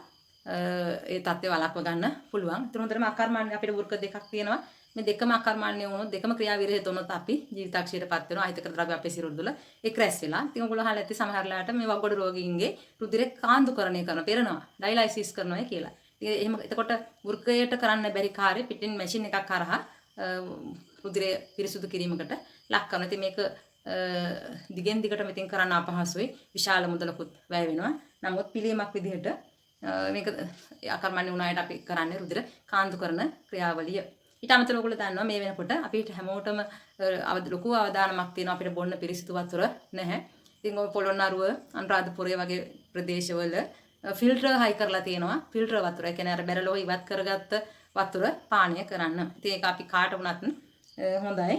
ඒ තත්ත්වය වළක්ව ගන්න පුළුවන්. ඉතින් හොඳටම අකර්මණ්‍ය අපිට වෘක දෙකක් තියෙනවා. මේ දෙකම අකර්මණ්‍ය වුණොත් දෙකම ක්‍රියාවිරහිත වුණොත් අපි ජීවිතාක්ෂයටපත් වෙනවා. අහිතකර ද්‍රව්‍ය අපේ සිරුර තුළ ඒක රැස් වෙලා. ඉතින් ඔයගොල්ලෝ අහලා ඇති සමහරලාට මේ වකුගඩු රෝගීන්ගේ රුධිරය කාන්දුකරණය කරන පෙරනවා. ඩයලයිසිස් කරනවා කියලා. ඉතින් එහෙම එතකොට වෘකයට කරන්න බැරි කාර්ය පිටින් මැෂින් එකක් කරහා රුධිරය පිරිසුදු කිරීමකට ලක් කරනවා. ඉතින් මේක දිගෙන් දිගටම ඉතින් කරන්න අපහසුයි. විශාල මුදලකුත් වැය වෙනවා. නමුත් පිළියමක් විදිහට මේක අකර්මණ්‍ය වුණායට අපි කරන්නේ රුධිර කාන්දු කරන ක්‍රියාවලිය. ඊට අමතරව ඔයගොල්ලෝ දන්නවා මේ වෙනකොට අපිට හැමෝටම ලොකු අවදානමක් තියෙනවා අපිට බොන්න පිරිසිදු වතුර නැහැ. ඉතින් ඔය පොළොන්නරුව අනුරාධපුරය වගේ ප්‍රදේශවල ෆිල්ටර් හයි කරලා තියෙනවා. ෆිල්ටර් වතුර. ඒ කියන්නේ අර බැරලෝහ ඉවත් කරගත්ත වතුර පානය කරන්න. ඉතින් ඒක අපි කාට වුණත් හොඳයි.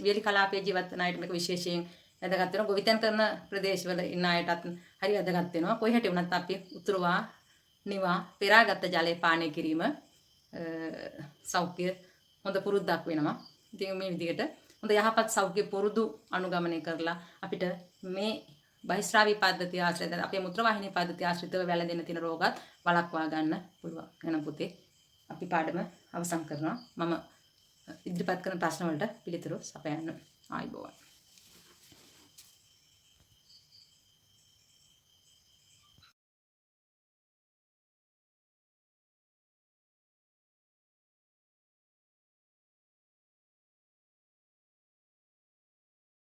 වියලි කලාපයේ ජීවත් වෙන අයට මේක විශේෂයෙන් වැදගත් වෙනවා. ගොවිතැන් කරන ප්‍රදේශවල ඉන්න අයටත් හරි වැදගත් වෙනවා. කොයි හැටි වුණත් අපි උතුරවා නිවා පෙරාගත් ජලය පානය කිරීම සෞඛ්‍ය හොඳ පුරුද්දක් වෙනවා. ඉතින් මේ විදිහට හොඳ යහපත් සෞඛ්‍ය පුරුදු අනුගමනය කරලා අපිට මේ බහිස්රාවී පද්ධතිය ආශ්‍රිතව අපේ මුත්‍රාවාහිනී පද්ධතිය ආශ්‍රිතව වැළඳෙන තියෙන රෝගات වළක්වා ගන්න පුළුවන්. එහෙනම් පුතේ අපි පාඩම අවසන් කරනවා. මම ඉදිරිපත් කරන ප්‍රශ්න වලට පිළිතුරු සපයන්න ආයිබෝවන්.